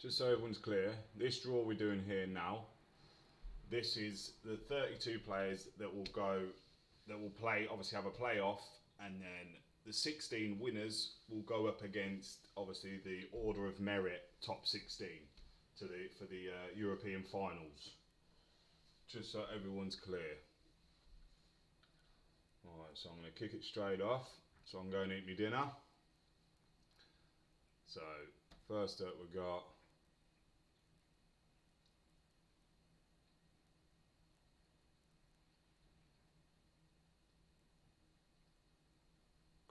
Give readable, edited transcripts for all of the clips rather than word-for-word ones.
just so everyone's clear, this draw we're doing here now, this is the 32 players that will play, obviously have a playoff, and then the 16 winners will go up against, obviously, the order of merit top 16 for the European finals. Just so everyone's clear. Alright, so I'm going to kick it straight off. So I'm going to eat my dinner. So, first up we got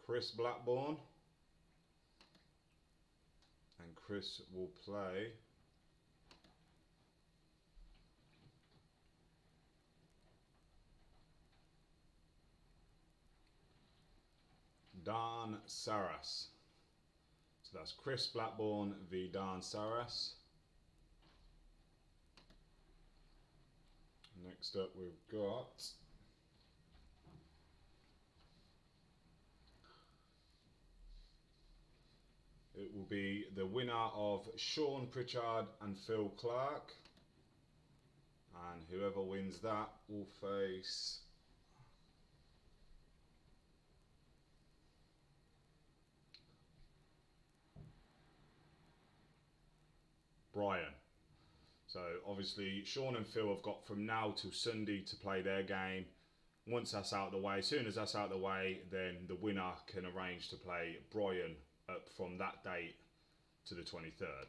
Chris Blackburn, and Chris will play Dan Saras. So that's Chris Blackburn v Dan Saras. Next up we've got it will be the winner of Sean Pritchard and Phil Clark, and whoever wins that will face Brian. So obviously Sean and Phil have got from now till Sunday to play their game. Once that's out of the way, as soon as that's out of the way, then the winner can arrange to play Brian up from that date to the 23rd.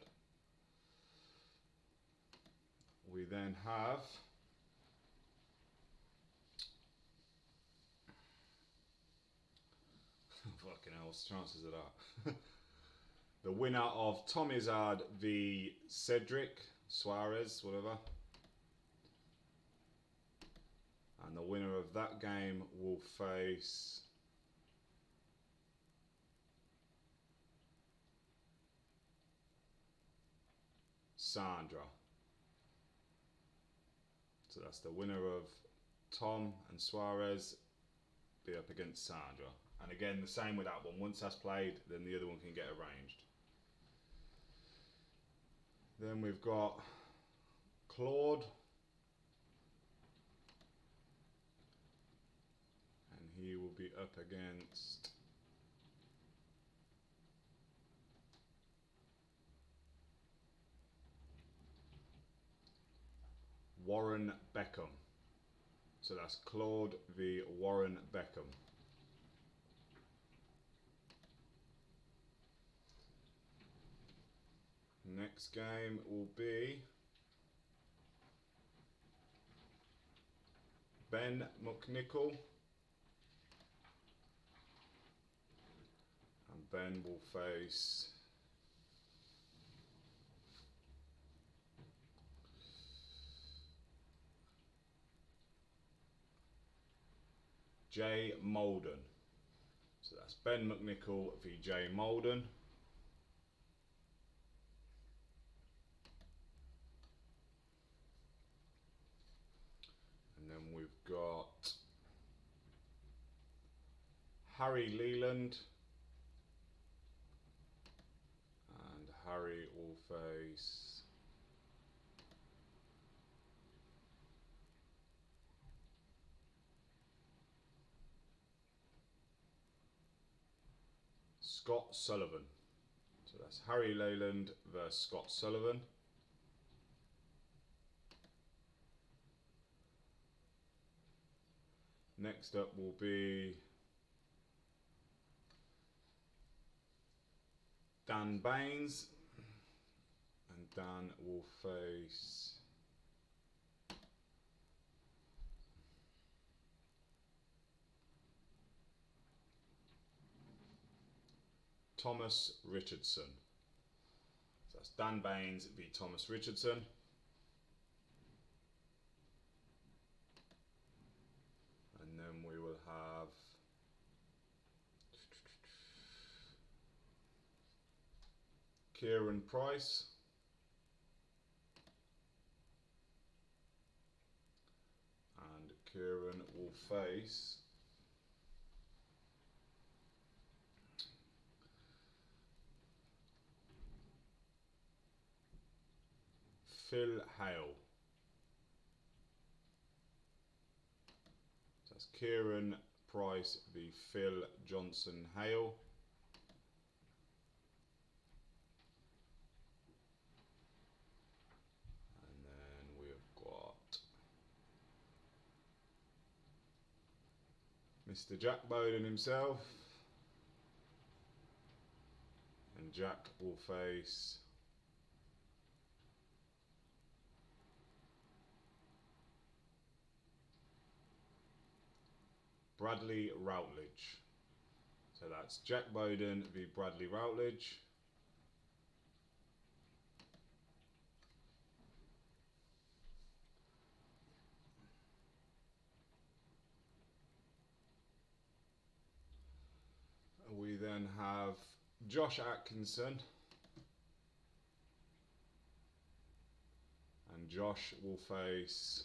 We then have fucking hell, what's the chances of that? The winner of Tom Izzard v Cedric Suarez, whatever. And the winner of that game will face Sandra. So that's the winner of Tom and Suarez be up against Sandra. And again, the same with that one. Once that's played, then the other one can get arranged. Then we've got Claude. And he will be up against Warren Beckham. So that's Claude v Warren Beckham. Next game will be Ben McNichol, and Ben will face Jay Molden. So that's Ben McNichol v Jay Molden. And then we've got Harry Leland, and Harry will face Scott Sullivan. So that's Harry Leland versus Scott Sullivan. Next up will be Dan Baines, and Dan will face Thomas Richardson. So that's Dan Baines v Thomas Richardson. And then we will have Kieran Price and Kieran will face Phil Hale. So that's Kieran Price v Phil Johnson Hale. And then we've got Mr. Jack Bowden himself. And Jack will face Bradley Routledge. So that's Jack Bowden v Bradley Routledge. We then have Josh Atkinson. And Josh will face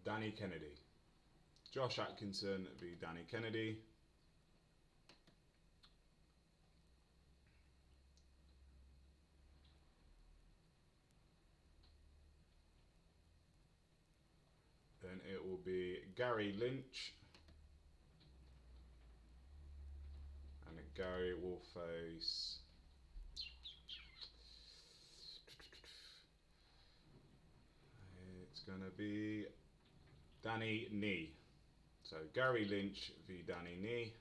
Danny Kennedy. Josh Atkinson v Danny Kennedy. Then it will be Gary Lynch. And Gary will face it's going to be Danny Nee. So Gary Lynch v Danny Nee.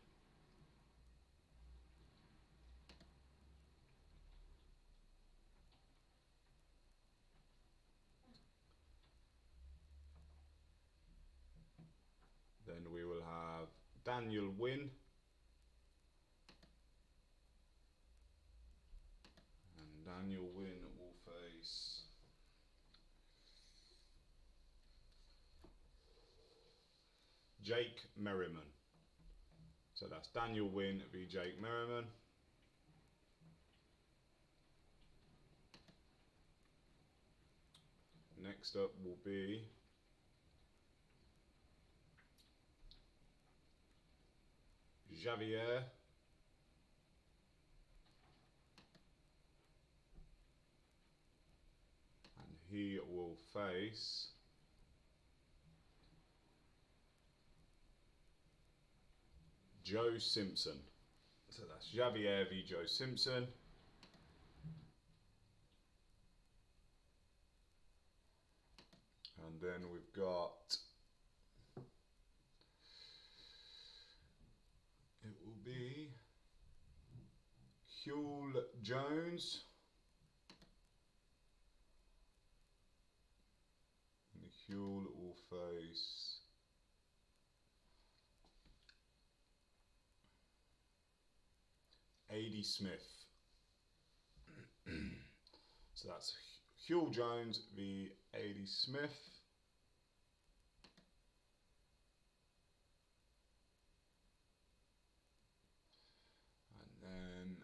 Then we will have Daniel Wynn. And Daniel Wynn will face Jake Merriman. So that's Daniel Wynn v Jake Merriman. Next up will be Javier and he will face Joe Simpson. So that's Javier v Joe Simpson. And then we've got, it will be Huel Jones. And Huel will face A.D. Smith. So that's Huel Jones v A.D. Smith. And then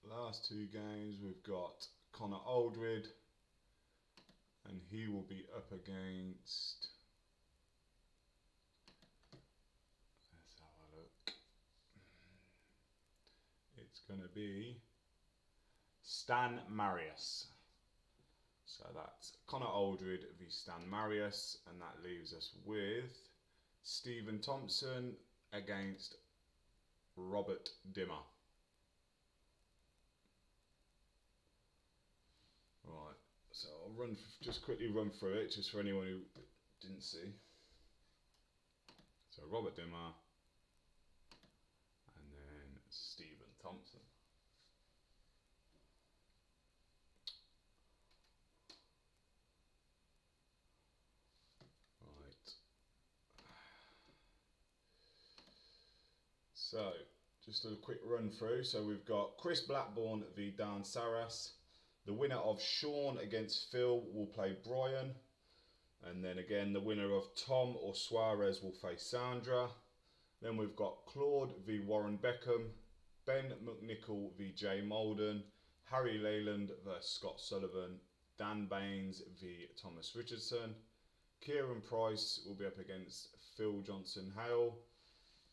last two games we've got Connor Aldred and he will be up against, let's have a look, it's going to be Stan Marius. So that's Connor Aldred v Stan Marius, and that leaves us with Stephen Thompson against Robert Dimmer. Right, so I'll just quickly run through it, just for anyone who didn't see. So Robert Dimmer, and then Stephen Thompson. So, just a quick run through. So we've got Chris Blackburn v Dan Saras. The winner of Sean against Phil will play Brian. And then again, the winner of Tom or Suarez will face Sandra. Then we've got Claude v Warren Beckham. Ben McNichol v Jay Molden. Harry Leyland versus Scott Sullivan. Dan Baines v Thomas Richardson. Kieran Price will be up against Phil Johnson Hale.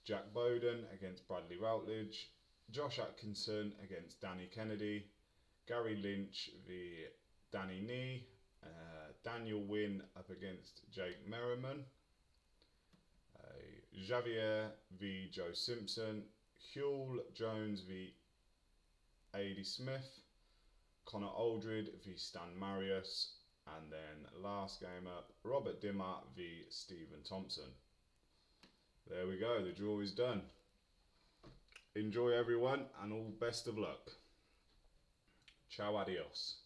Jack Bowden against Bradley Routledge, Josh Atkinson against Danny Kennedy, Gary Lynch v Danny Nee, Daniel Wynn up against Jake Merriman, Javier v Joe Simpson, Huel Jones v Adi Smith, Connor Aldred v Stan Marius, and then last game up, Robert Dimmer v Stephen Thompson. There we go, the draw is done. Enjoy everyone and all best of luck. Ciao, adios.